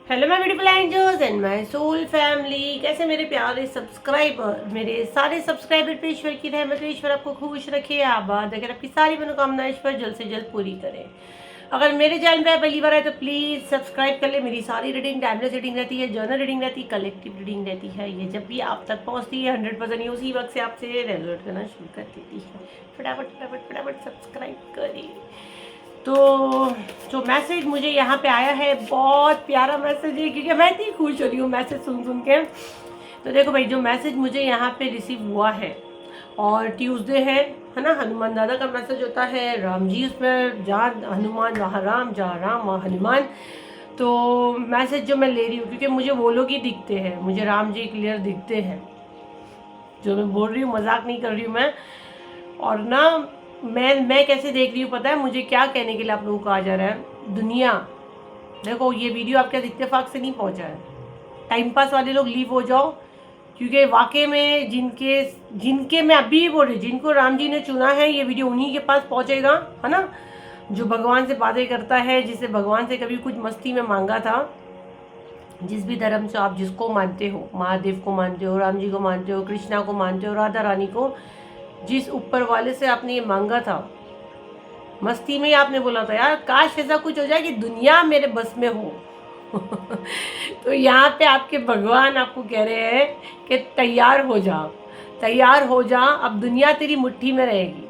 Hello my beautiful angels and my soul family, कैसे मेरे प्यारे सब्सक्राइबर, मेरे सारे सब्सक्राइबर पे ईश्वर की रहमत है। ईश्वर आपको खुश रखे, आबाद अगर आपकी सारी मनोकामनाएं ईश्वर जल्द से जल्द पूरी करें। अगर मेरे चैनल पे पहली बार है तो प्लीज़ सब्सक्राइब कर ले। मेरी सारी रीडिंग टाइमलेस रीडिंग रहती है, जर्नल रीडिंग रहती है, कलेक्टिव रीडिंग रहती है। ये जब भी आप तक पहुंचती है 100% ही उसी वक्त से आपसे रेजोनेट करना शुरू कर देती है। फटाफट फटाफट फटाफट सब्सक्राइब करें। तो जो मैसेज मुझे यहाँ पे आया है बहुत प्यारा मैसेज है, क्योंकि मैं इतनी खुश हो रही हूँ मैसेज सुन सुन के। तो देखो भाई, जो मैसेज मुझे यहाँ पे रिसीव हुआ है, और ट्यूसडे है ना, हनुमान दादा का मैसेज होता है। राम जी उसमें, जहाँ हनुमान वहाँ राम, जहाँ राम वहाँ हनुमान। तो मैसेज जो मैं ले रही हूँ, क्योंकि मुझे वो लोग ही दिखते हैं, मुझे राम जी क्लियर दिखते हैं। जो मैं बोल रही हूँ मजाक नहीं कर रही हूँ मैं। और ना मैं कैसे देख रही हूँ पता है मुझे क्या कहने के लिए आप लोगों को कहा जा रहा है? दुनिया, देखो ये वीडियो आपके इत्तेफाक से नहीं पहुंचा है। टाइम पास वाले लोग लीव हो जाओ, क्योंकि वाकई में जिनके जिनके मैं अभी भी बोल रही हूँ, जिनको राम जी ने चुना है, ये वीडियो उन्हीं के पास पहुंचेगा, है ना। जो भगवान से बातें करता है, जिसे भगवान से कभी कुछ मस्ती में मांगा था, जिस भी धर्म से आप जिसको मानते हो, महादेव को मानते हो, राम जी को मानते हो, कृष्णा को मानते हो, राधा रानी को, जिस ऊपर वाले से आपने ये मांगा था, मस्ती में ही आपने बोला था यार काश ऐसा कुछ हो जाए कि दुनिया मेरे बस में हो। तो यहाँ पे आपके भगवान आपको कह रहे हैं कि तैयार हो जा, तैयार हो जा, अब दुनिया तेरी मुट्ठी में रहेगी।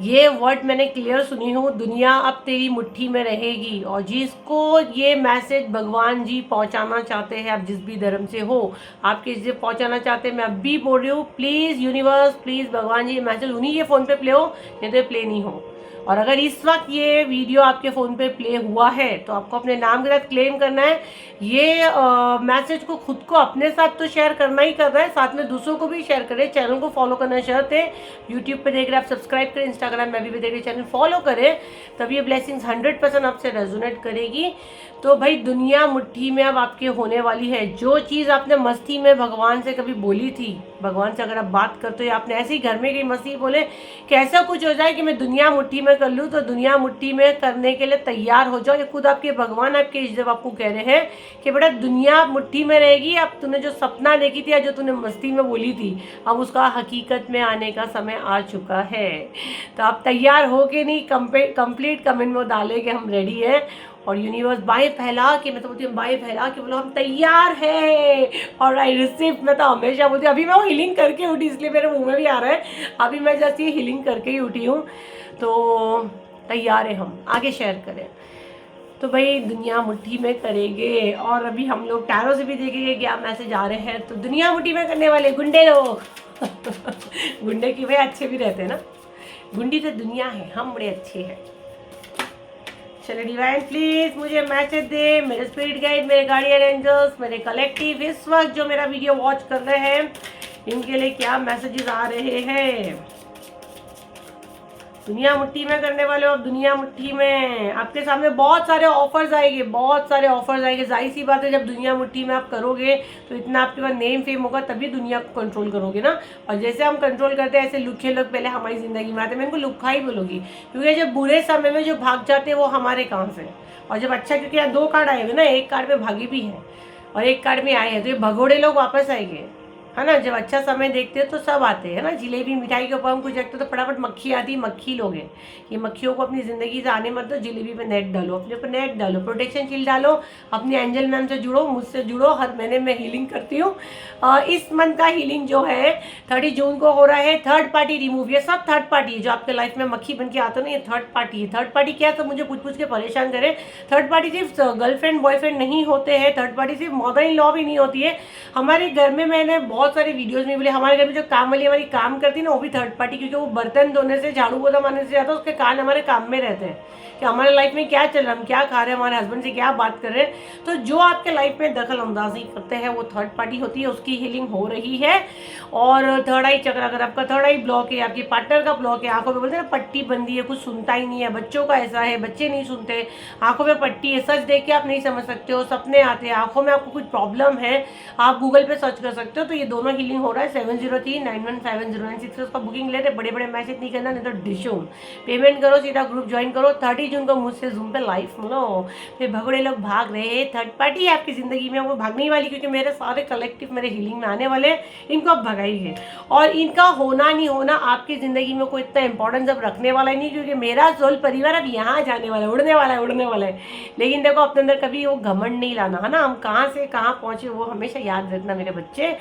ये वर्ड मैंने क्लियर सुनी हूँ, दुनिया अब तेरी मुट्ठी में रहेगी। और जिसको ये मैसेज भगवान जी पहुँचाना चाहते हैं, आप जिस भी धर्म से हो, आपके जिसे पहुँचाना चाहते हैं, मैं अब भी बोल रही हूँ, प्लीज़ यूनिवर्स, प्लीज़ भगवान जी, ये मैसेज उन्हीं के फ़ोन पे प्ले हो, नहीं तो प्ले नहीं हो। और अगर इस वक्त ये वीडियो आपके फ़ोन पे प्ले हुआ है तो आपको अपने नाम के साथ क्लेम करना है। ये मैसेज को खुद को अपने साथ तो शेयर करना ही करना है, साथ में दूसरों को भी शेयर करें। चैनल को फॉलो करना शर्त है। यूट्यूब पे देख रहे आप सब्सक्राइब करें, इंस्टाग्राम में भी देख रहे चैनल फॉलो करें, तब ये ब्लेसिंग्स 100% आपसे रेजोनेट करेगी। तो भाई दुनिया मुट्ठी में अब आपके होने वाली है। जो चीज़ आपने मस्ती में भगवान से कभी बोली थी, भगवान से अगर आप बात करते हो, आपने ऐसे ही घर में कहीं मस्ती बोले कि ऐसा कुछ हो जाए कि मैं दुनिया मुट्ठी में कर लूँ, तो दुनिया मुट्ठी में करने के लिए तैयार हो जाओ। ये खुद आपके भगवान आपके इज्जत आपको कह रहे हैं कि बेटा दुनिया मुट्ठी में रहेगी। अब तूने जो सपना देखी थी या जो तूने मस्ती में बोली थी, अब उसका हकीकत में आने का समय आ चुका है। तो आप तैयार हो के नहीं, कंप्लीट कमेंट में डाले कि हम रेडी हैं। और यूनिवर्स बाएं फैला के, मैं तो बोलती हूँ बाएं फैला के बोलो हम तैयार है। और आई रिसीव, मैं तो हमेशा बोलती हूँ, अभी मैं वो हीलिंग करके उठी इसलिए मेरे मुंह में भी आ रहा है। अभी मैं जस्ट ये हीलिंग करके ही उठी हूँ। तो तैयार है, हम आगे शेयर करें। तो भाई दुनिया मुट्ठी में करेंगे, और अभी हम लोग टैरो से भी देखेंगे क्या मैसेज आ रहे हैं। तो दुनिया मुट्ठी में करने वाले गुंडे लोग गुंडे की भाई अच्छे भी रहते हैं ना, गुंडी तो दुनिया है, हम बड़े अच्छे हैं। चलो डिवाइन प्लीज मुझे मैसेज दे, मेरे स्पिरिट गाइड, मेरे गार्डियन एंजल्स, मेरे कलेक्टिव, इस वक्त जो मेरा वीडियो वॉच कर रहे हैं, इनके लिए क्या मैसेजेस आ रहे हैं। दुनिया मुट्ठी में करने वाले हो, अब दुनिया मुट्ठी में आपके सामने बहुत सारे ऑफर्स आएंगे, बहुत सारे ऑफर्स आएंगे। जाहिर सी बात है, जब दुनिया मुट्ठी में आप करोगे तो इतना आपके पास नेम फेम होगा, तभी दुनिया को कंट्रोल करोगे ना। और जैसे हम कंट्रोल करते हैं, ऐसे लुखे लोग पहले हमारी ज़िंदगी में आते हैं। मैं इनको लुखा ही बोलूँगी, क्योंकि जब बुरे समय में जो भाग जाते हैं वो हमारे काम से, और जब अच्छा, क्योंकि यहाँ 2 कार्ड आए हुए ना, एक कार्ड में भागी भी है और एक कार्ड में आए हैं, तो ये भगोड़े लोग वापस आएंगे, है ना। जब अच्छा समय देखते हो तो सब आते हैं ना। जिलेबी मिठाई के ऊपर हम कुछ रखते हो तो फटाफट मक्खी आती है, मक्खी लोग हैं। ये मक्खियों को अपनी ज़िंदगी से आने मत दो। जलेबी पे नेट डालो, अपने ऊपर नेट डालो, प्रोटेक्शन शील्ड डालो, अपनी एंजल मैम से जुड़ो, मुझसे जुड़ो। हर महीने मैं हीलिंग करती हूँ। इस मंथ का हीलिंग जो है 30 जून को हो रहा है। थर्ड पार्टी रिमूव, ये सब थर्ड पार्टी है जो आपके लाइफ में मक्खी बन के आता है ना, ये थर्ड पार्टी है। थर्ड पार्टी क्या है तो मुझे पूछ के परेशान करें। थर्ड पार्टी सिर्फ गर्लफ्रेंड बॉयफ्रेंड नहीं होते हैं, थर्ड पार्टी सिर्फ मदर इन लॉ भी नहीं होती है। हमारे घर में, मैंने बहुत सारे वीडियोस में बोले, हमारे घर में जो काम वाली हमारी काम करती है ना, वो भी थर्ड पार्टी, क्योंकि वो बर्तन धोने से, झाड़ू पोछा मारने से ज़्यादा उसके कान हमारे काम में रहते हैं कि हमारे लाइफ में क्या चल रहा है, हम क्या खा रहे हैं, हमारे हस्बैंड से क्या बात कर रहे हैं। तो जो आपके लाइफ में दखल अंदाजी करते हैं वो थर्ड पार्टी होती है, उसकी हीलिंग हो रही है। और थर्ड आई चक्र, अगर आपका थर्ड आई ब्लॉक है, आपकी पार्टनर का ब्लॉक है, आंखों में बोलते हैं ना पट्टी बंदी है, कुछ सुनता ही नहीं है, बच्चों का ऐसा है, बच्चे नहीं सुनते, आंखों में पट्टी है, सच देख के आप नहीं समझ सकते हो, सपने आते हैं, आंखों में आपको कुछ प्रॉब्लम है, आप गूगल पे सर्च कर सकते हो। तो ये दोनों हीलिंग हो रहा है 7039170996 उसका बुकिंग ले रहे, बड़े बड़े मैसेज नहीं करना, नहीं तो डिशूम पेमेंट करो, सीधा ग्रुप ज्वाइन करो। 30 जून को मुझसे जूम पे लाइव मिलो। फिर भगोड़े लोग भाग रहे, थर्ड पार्टी है आपकी ज़िंदगी में, वो भागने वाली, क्योंकि मेरे सारे कलेक्टिव मेरे हीलिंग में आने वाले, इनको अब भगाइए। और इनका होना नहीं होना आपकी ज़िंदगी में कोई इतना इंपॉर्टेंस अब रखने वाला ही नहीं, क्योंकि मेरा सोल परिवार अब यहाँ जाने वाला है, उड़ने वाला है। लेकिन देखो अपने अंदर कभी वो घमंड नहीं लाना, है ना। हम कहाँ से कहाँ पहुँचे वो हमेशा याद रखना मेरे बच्चे।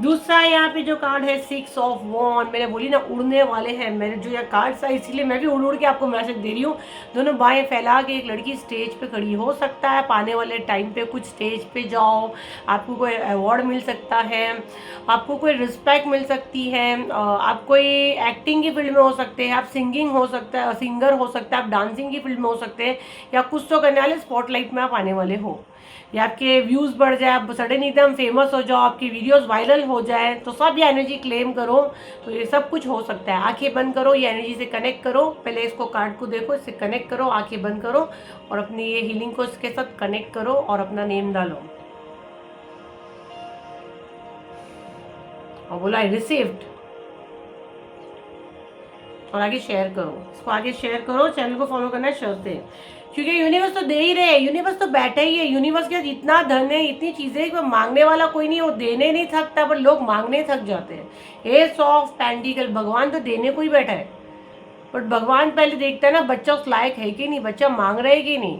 दूसरा यहाँ पे जो कार्ड है 6 ऑफ वॉन्ड, मैंने बोली ना उड़ने वाले हैं मेरे जो ये कार्ड्स है, इसीलिए मैं भी उड़ उड़ के आपको मैसेज दे रही हूँ। दोनों बाएं फैला के एक लड़की स्टेज पे खड़ी हो सकता है, आने वाले टाइम पे कुछ स्टेज पे जाओ, आपको कोई अवार्ड मिल सकता है, आपको कोई रिस्पेक्ट मिल सकती है, आप कोई एक्टिंग की फील्ड में हो सकते हैं, आप सिंगिंग हो सकता है, सिंगर हो सकता है, आप डांसिंग की फील्ड में हो सकते हैं, या कुछ तो करने वाले स्पॉटलाइट में आप आने वाले हो, या आपके व्यूज़ बढ़ जाए, आप सडन एकदम फेमस हो जाओ, आपकी वीडियोस वायरल हो जाए, तो सब ये एनर्जी क्लेम करो। तो ये सब कुछ हो सकता है। आंखें बंद करो, ये एनर्जी से कनेक्ट करो, पहले इसको कार्ड को देखो, इससे कनेक्ट करो, आंखें बंद करो और अपनी ये हीलिंग को इसके साथ कनेक्ट करो और अपना नेम डालो और बोला आई रिसीव्ड, और आगे शेयर करो, इसको आगे शेयर करो। चैनल को फॉलो करना है शर्तें, क्योंकि यूनिवर्स तो दे ही रहे हैं, यूनिवर्स तो बैठा ही है। यूनिवर्स के इतना धन है, इतनी चीजें कि मांगने वाला कोई नहीं, वो देने नहीं थकता, पर लोग मांगने थक जाते हैं। एस ऑफ पेंटिकल, भगवान तो देने को ही बैठा है, बट भगवान पहले देखता है ना बच्चा उस लायक है कि नहीं, बच्चा मांग रहा है कि नहीं,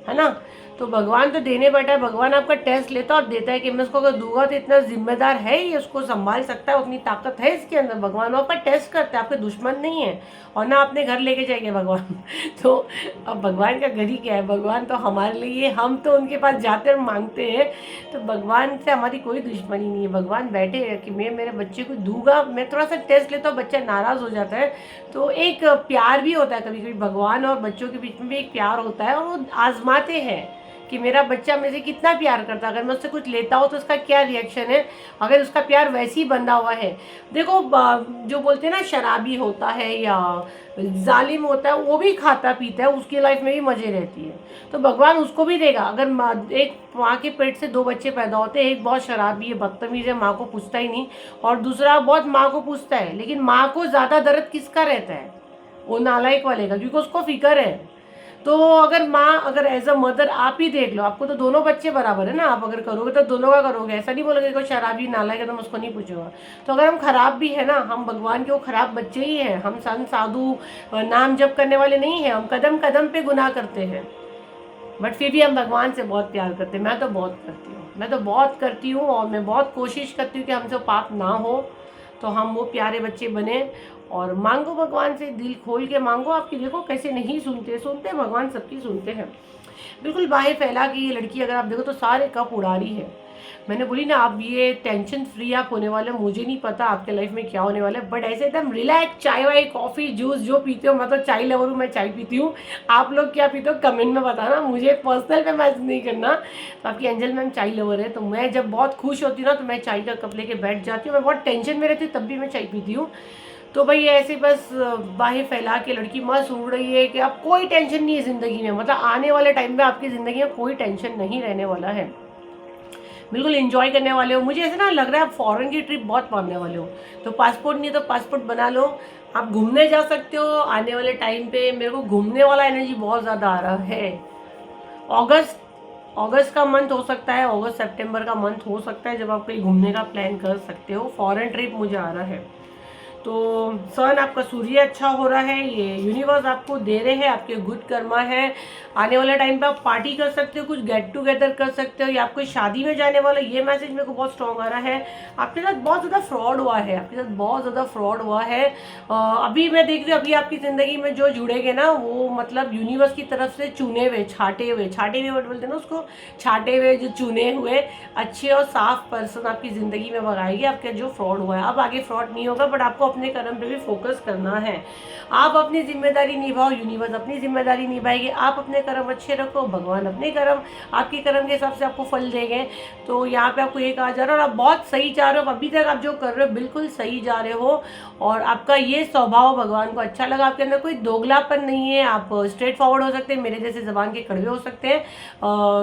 है ना। तो भगवान तो देने बैठा है, भगवान आपका टेस्ट लेता और देता है कि मैं उसको अगर दूंगा तो इतना जिम्मेदार है, ये उसको संभाल सकता है, उतनी ताकत है इसके अंदर। भगवान आपका टेस्ट करता है, आपके दुश्मन नहीं है, और ना अपने घर लेके जाएंगे भगवान। तो अब भगवान का घर ही क्या है, भगवान तो हमारे लिए, हम तो उनके पास जाते और मांगते हैं। तो भगवान से हमारी कोई दुश्मनी नहीं है। भगवान बैठे हैं कि मैं मेरे बच्चे को दूंगा, मैं थोड़ा सा टेस्ट लेता हूँ, बच्चा नाराज़ हो जाता है, तो एक प्यार भी होता है कभी कभी, भगवान और बच्चों के बीच में भी एक प्यार होता है, और वो आजमाते हैं कि मेरा बच्चा मुझे कितना प्यार करता है, अगर मैं उससे कुछ लेता हूँ तो उसका क्या रिएक्शन है, अगर उसका प्यार वैसे ही बंधा हुआ है। देखो जो बोलते हैं ना शराबी होता है या जालिम होता है, वो भी खाता पीता है, उसकी लाइफ में भी मजे रहती है, तो भगवान उसको भी देगा। अगर एक माँ के पेट से 2 बच्चे पैदा होते हैं, एक बहुत शराबी है, बदतमीज है, माँ को पूछता ही नहीं, और दूसरा बहुत माँ को पूछता है, लेकिन माँ को ज़्यादा दर्द किसका रहता है, वो नालायक वाले का, क्योंकि उसको फिक्र है। तो अगर माँ, अगर एज अ मदर आप ही देख लो, आपको तो दोनों बच्चे बराबर है ना, आप अगर करोगे तो दोनों का करोगे, ऐसा नहीं बोलोगे कोई शराबी नालायक है तो मैं उसको नहीं पूछूंगा। तो अगर हम खराब भी है ना, हम भगवान के वो खराब बच्चे ही हैं, हम संत साधु नाम जप करने वाले नहीं हैं, हम कदम कदम पे गुनाह करते हैं, बट फिर भी हम भगवान से बहुत प्यार करते हैं। मैं तो बहुत करती हूँ, मैं तो बहुत करती हूँ, और मैं बहुत कोशिश करती हूँ कि हमसे पाप ना हो, तो हम वो प्यारे बच्चे बने। और मांगो भगवान से, दिल खोल के मांगो। आपकी देखो कैसे नहीं सुनते, सुनते भगवान सबकी सुनते हैं। बिल्कुल बाहें फैला के ये लड़की, अगर आप देखो तो सारे कप उड़ा रही है। मैंने बोली ना, आप ये टेंशन फ्री आप होने वाले, मुझे नहीं पता आपके लाइफ में क्या होने वाला है, बट ऐसे एकदम रिलैक्स, चाय वाय कॉफ़ी जूस जो पीते हो, मैं तो चाय लवर हूँ, मैं चाय पीती हूँ। आप लोग क्या पीते हो कमेंट में बताना, मुझे पर्सनल पे मैसेज नहीं करना। तो आपकी एंजल मैम चाय लवर है, तो मैं जब बहुत खुश होती हूँ ना, तो मैं चाय का कप लेके बैठ जाती हूँ। मैं बहुत टेंशन में रहती हूँ तब भी मैं चाय पीती हूँ। तो भाई ऐसे बस बाहें फैला के लड़की मस्त उड़ रही है कि अब कोई टेंशन नहीं है ज़िंदगी में, मतलब आने वाले टाइम में आपकी ज़िंदगी में कोई टेंशन नहीं रहने वाला है, बिल्कुल एंजॉय करने वाले हो। मुझे ऐसा ना लग रहा है आप फॉरेन की ट्रिप बहुत मारने वाले हो, तो पासपोर्ट नहीं तो पासपोर्ट बना लो, आप घूमने जा सकते हो आने वाले टाइम पे। मेरे को घूमने वाला एनर्जी बहुत ज़्यादा आ रहा है। अगस्त का मंथ हो सकता है, अगस्त सितंबर का मंथ हो सकता है जब आप कहीं घूमने का प्लान कर सकते हो। फॉरेन ट्रिप मुझे आ रहा है। तो सन आपका सूर्य अच्छा हो रहा है, ये यूनिवर्स आपको दे रहे हैं, आपके गुड कर्मा है। आने वाले टाइम पे आप पार्टी कर सकते हो, कुछ गेट टुगेदर कर सकते हो, या आपको शादी में जाने वाला, ये मैसेज मेरे को बहुत स्ट्रॉन्ग आ रहा है। आपके साथ बहुत ज़्यादा फ्रॉड हुआ है, आपके साथ बहुत ज़्यादा फ्रॉड हुआ है। अभी मैं देख रही हूँ, अभी आपकी ज़िंदगी में जो जुड़ेगे ना, वो मतलब यूनिवर्स की तरफ से चुने हुए, छाटे हुए वर्ड बोलते हैं ना उसको, छाटे हुए जो चुने हुए अच्छे और साफ पर्सन आपकी ज़िंदगी में भगाएगी आपके जो फ्रॉड हुआ है। अब आगे फ्रॉड नहीं होगा, बट आपको अपने कर्म पे भी फोकस करना है। आप अपनी जिम्मेदारी निभाओ, यूनिवर्स अपनी जिम्मेदारी निभाएगी। आप अपने कर्म अच्छे रखो, भगवान अपने कर्म, आपके कर्म के हिसाब से आपको फल देंगे। तो यहाँ पे आपको एक आ जा रहा है और आप बहुत सही जा रहे हो, अभी तक आप जो कर रहे हो बिल्कुल सही जा रहे हो। और आपका ये स्वभाव भगवान को अच्छा लगा, आपके अंदर कोई दोगलापन नहीं है, आप स्ट्रेट फॉरवर्ड हो सकते हैं, मेरे जैसे जबान के कड़वे हो सकते हैं।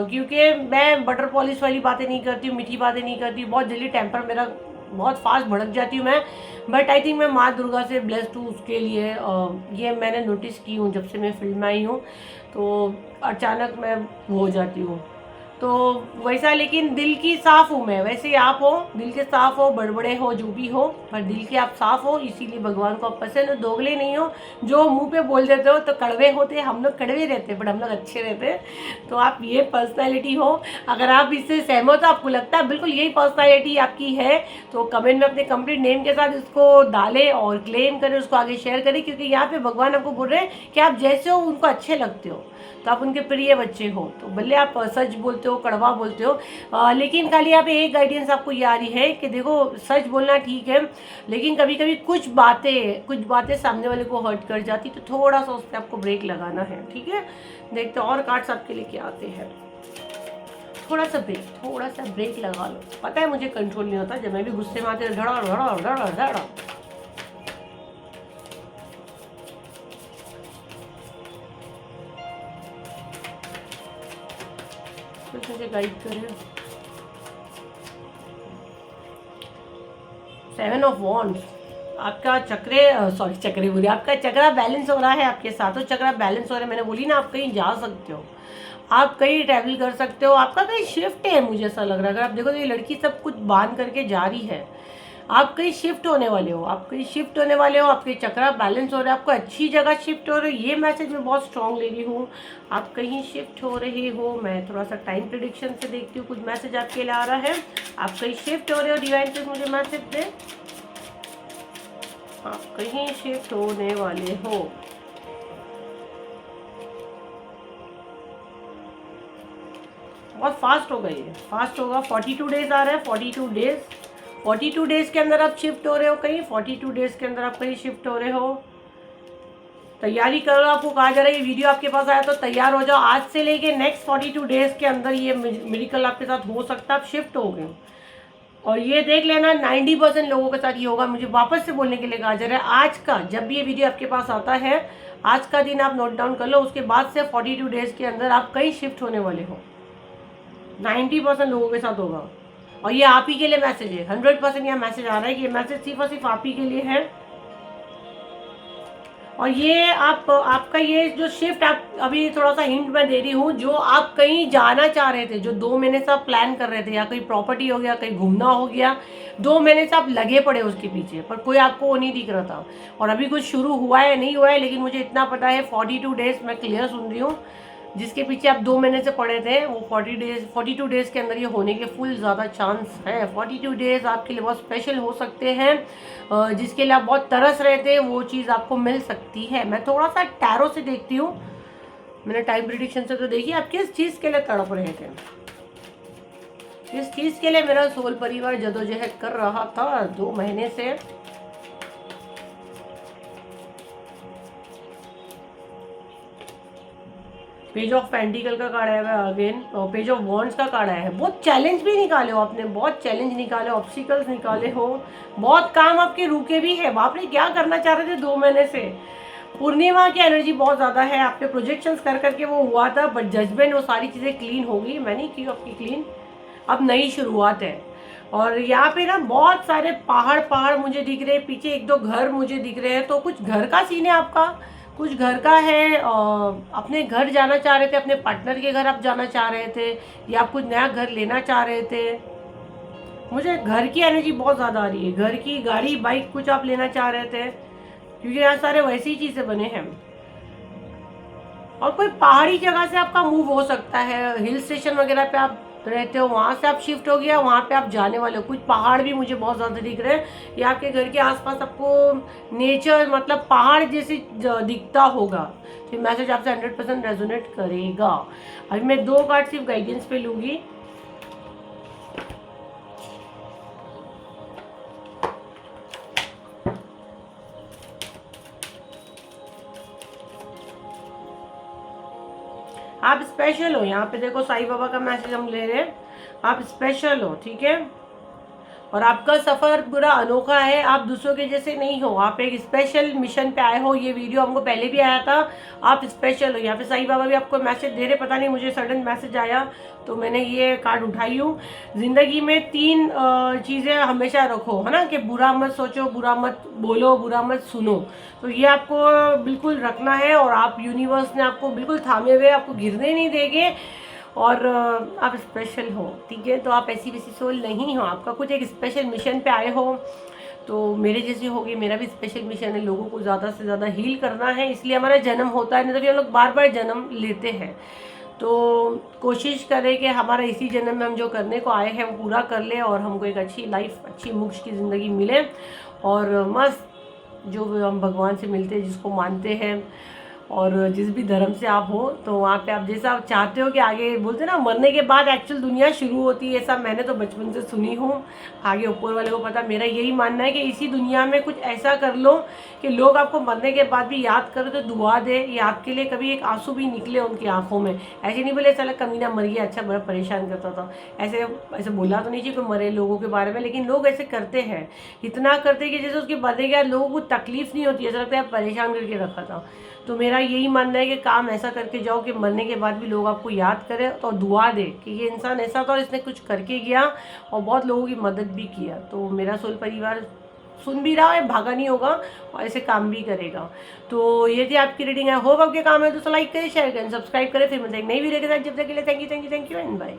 क्योंकि मैं बटर पॉलिश वाली बातें नहीं करती हूँ, मीठी बातें नहीं करती, बहुत जल्दी टेम्पर मेरा बहुत फास्ट भड़क जाती हूँ मैं, बट आई थिंक मैं माँ दुर्गा से ब्लेस्ड हूँ उसके लिए। ये मैंने नोटिस की हूँ जब से मैं फील्ड में आई हूँ, तो अचानक मैं वो हो जाती हूँ। तो वैसा, लेकिन दिल की साफ़ हूँ मैं, वैसे ही आप हो, दिल के साफ़ हो, बड़बड़े हो, जो भी हो, पर दिल के आप साफ़ हो, इसीलिए भगवान को आप पसंद हो, दोगले नहीं हो। जो मुंह पे बोल देते हो तो कड़वे होते, हम लोग कड़वे रहते बट हम लोग अच्छे रहते। तो आप ये पर्सनैलिटी हो। अगर आप इससे सहमत हो, आपको लगता है बिल्कुल यही पर्सनैलिटी आपकी है, तो कमेंट में अपने कंप्लीट नेम के साथ इसको डालें और क्लेम करें, उसको आगे शेयर करें, क्योंकि यहाँ पे भगवान आपको बोल रहे हैं कि आप जैसे हो उनको अच्छे लगते हो, तो आप उनके प्रिय बच्चे हो। तो भले आप सच बोलते हो, कड़वा बोलते हो, लेकिन खाली यहाँ पे एक गाइडेंस आपको ये आ रही है कि देखो, सच बोलना ठीक है, लेकिन कभी कभी कुछ बातें सामने वाले को हर्ट कर जाती, तो थोड़ा सा उस पर आपको ब्रेक लगाना है, ठीक है। देखते और कार्ड्स आपके लिए क्या आते हैं। थोड़ा सा ब्रेक लगा लो। पता है मुझे कंट्रोल नहीं होता, जब मैं भी गुस्से में आते धड़ा धड़ा धड़ा धड़ा। कुछ मुझे गाइड करें। 7 ऑफ वॉन्ड्स, आपका चक्रे बोलिए, आपका चक्रा बैलेंस हो रहा है आपके साथ। तो चक्रा बैलेंस हो रहा है, मैंने बोली ना, आप कहीं जा सकते हो, आप कहीं ट्रैवल कर सकते हो, आपका कहीं शिफ्ट है, मुझे ऐसा लग रहा है। अगर आप देखो तो ये लड़की सब कुछ बांध करके जा रही है, आप कहीं शिफ्ट होने वाले हो, आपके चक्रा बैलेंस हो रहे हैं, आपको अच्छी जगह शिफ्ट हो रहे हो, ये मैसेज मैं बहुत स्ट्रॉन्ग ले रही हूँ। आप कहीं शिफ्ट हो रहे हो, मैं थोड़ा सा टाइम प्रिडिक्शन से देखती हूँ, कुछ मैसेज आपके लिए आ रहा है। आप कहीं शिफ्ट हो रहे हो, डिवाइन से मुझे मैसेज दे, आप कहीं शिफ्ट होने वाले हो। बहुत फास्ट होगा, ये फास्ट होगा। 42 डेज आ रहा है, 42 डेज के अंदर आप शिफ्ट हो रहे हो कहीं, 42 डेज के अंदर आप कहीं शिफ्ट हो रहे हो। तैयारी करो, आपको कहा जा रहा है ये वीडियो आपके पास आया तो तैयार हो जाओ। आज से लेके नेक्स्ट 42 डेज के अंदर ये मिरेकल आपके साथ हो सकता है, आप शिफ्ट हो गए। और ये देख लेना 90% लोगों के साथ ये होगा। मुझे वापस से बोलने के लिए कहा जा रहा है, आज का जब भी ये वीडियो आपके पास आता है, आज का दिन आप नोट डाउन कर लो, उसके बाद से 42 डेज के अंदर आप कहीं शिफ्ट होने वाले हो। 90% लोगों के साथ होगा, और ये आप ही के लिए मैसेज है। 100% यह मैसेज आ रहा है कि ये मैसेज सिर्फ और सिर्फ आप ही के लिए है। और ये आपका ये जो शिफ्ट, आप अभी थोड़ा सा हिंट मैं दे रही हूँ, जो आप कहीं जाना चाह रहे थे, जो 2 महीने से आप प्लान कर रहे थे, या कहीं प्रॉपर्टी हो गया, कहीं घूमना हो गया, 2 महीने से आप लगे पड़े उसके पीछे, पर कोई आपको वो नहीं दिख रहा था। और अभी कुछ शुरू हुआ है नहीं हुआ है, लेकिन मुझे इतना पता है 42 डेज मैं क्लियर सुन रही हूँ, जिसके पीछे आप 2 महीने से पड़े थे, वो 42 डेज के अंदर ये होने के फुल ज़्यादा चांस है। 42 डेज आपके लिए बहुत स्पेशल हो सकते हैं, जिसके लिए आप बहुत तरस रहे थे, वो चीज़ आपको मिल सकती है। मैं थोड़ा सा टैरो से देखती हूँ, मैंने टाइम प्रिडिक्शन से तो देखी, आप किस चीज़ के लिए तड़प रहे थे, किस चीज़ के लिए मेरा सोल परिवार जदोजहद कर रहा था 2 महीने से। पेज ऑफ पेंटिकल का कार्ड आया है अगेन, और पेज ऑफ वॉन्ड्स का कार्ड आया है। बहुत चैलेंज भी निकाले हो आपने, बहुत चैलेंज निकाले, ऑब्स्टिकल्स निकाले हो, बहुत काम आपके रुके भी है। बाप रे, क्या करना चाह रहे थे 2 महीने से। पूर्णिमा की एनर्जी बहुत ज़्यादा है, आपके प्रोजेक्शंस कर करके वो हुआ था, बट जजमेंट वो सारी चीज़ें क्लीन हो गई। मैं नहीं की आपकी क्लीन, अब नई शुरुआत है। और यहाँ पे ना बहुत सारे पहाड़ मुझे दिख रहे हैं, पीछे 1-2 घर मुझे दिख रहे हैं, तो कुछ घर का सीन है आपका, कुछ घर का है। अपने घर जाना चाह रहे थे, अपने पार्टनर के घर आप जाना चाह रहे थे, या आप कुछ नया घर लेना चाह रहे थे। मुझे घर की एनर्जी बहुत ज़्यादा आ रही है, घर की गाड़ी बाइक कुछ आप लेना चाह रहे थे, क्योंकि यहाँ सारे वैसी ही चीज़ें बने हैं। और कोई पहाड़ी जगह से आपका मूव हो सकता है, हिल स्टेशन वगैरह पे आप रहते हो, वहाँ से आप शिफ्ट हो गया, वहाँ पे आप जाने वाले हो। कुछ पहाड़ भी मुझे बहुत ज़्यादा दिख रहे हैं, या आपके घर के आसपास आपको नेचर मतलब पहाड़ जैसे दिखता होगा। तो मैसेज आपसे 100% रेजोनेट करेगा। अभी मैं 2 कार्ड सिर्फ गाइडेंस पे लूँगी। आप स्पेशल हो, यहाँ पे देखो साईं बाबा का मैसेज हम ले रहे हैं, आप स्पेशल हो, ठीक है। और आपका सफ़र पूरा अनोखा है, आप दूसरों के जैसे नहीं हो, आप एक स्पेशल मिशन पे आए हो। ये वीडियो हमको पहले भी आया था, आप स्पेशल हो। यहाँ पे साईं बाबा भी आपको मैसेज दे रहे, पता नहीं मुझे सडन मैसेज आया तो मैंने ये कार्ड उठाई हूँ। ज़िंदगी में 3 चीज़ें हमेशा रखो, है ना, कि बुरा मत सोचो, बुरा मत बोलो, बुरा मत सुनो। तो ये आपको बिल्कुल रखना है और आप यूनिवर्स ने आपको बिल्कुल थामे हुए, आपको गिरने नहीं देंगे। और आप स्पेशल हो, ठीक है। तो आप ऐसी वैसी सोल नहीं हो, आपका कुछ एक स्पेशल मिशन पे आए हो। तो मेरे जैसे होगी, मेरा भी स्पेशल मिशन है, लोगों को ज़्यादा से ज़्यादा हील करना है, इसलिए हमारा जन्म होता है। नहीं तो फिर हम लोग बार बार जन्म लेते हैं। तो कोशिश करें कि हमारा इसी जन्म में हम जो करने को आए हैं वो पूरा कर ले और हमको एक अच्छी लाइफ, अच्छी मोक्ष की ज़िंदगी मिले। और मस्त जो हम भगवान से मिलते हैं, जिसको मानते हैं, और जिस भी धर्म से आप हो, तो वहाँ पे आप जैसा आप चाहते हो कि आगे, बोलते हैं ना मरने के बाद एक्चुअल दुनिया शुरू होती है, ऐसा मैंने तो बचपन से सुनी हूँ। आगे ऊपर वाले को पता, मेरा यही मानना है कि इसी दुनिया में कुछ ऐसा कर लो कि लोग आपको मरने के बाद भी याद करें, तो दुआ दे, या आपके लिए कभी एक आंसू भी निकले उनकी आंखों में। ऐसे नहीं बोले चला कमीना मर गया, अच्छा बड़ा परेशान करता था, ऐसे ऐसे बोला तो नहीं चाहिए कोई मरे लोगों के बारे में, लेकिन लोग ऐसे करते हैं, इतना करते कि जैसे उसके मरने के बाद लोगों को तकलीफ नहीं होती, ऐसा लगता है परेशान करके रखा था। तो मेरा यही मानना है कि काम ऐसा करके जाओ कि मरने के बाद भी लोग आपको याद करें और दुआ दे कि ये इंसान ऐसा था और इसने कुछ करके गया और बहुत लोगों की मदद भी किया। तो मेरा सोल परिवार सुन भी रहा है, भागा नहीं होगा और ऐसे काम भी करेगा। तो ये थी आपकी रीडिंग है, होप आपके काम है तो लाइक करें, शेयर करें, सब्सक्राइब करें। फिर मिलते हैं एक नई वीडियो के साथ, जब तक के लिए थैंक यू एंड बाय।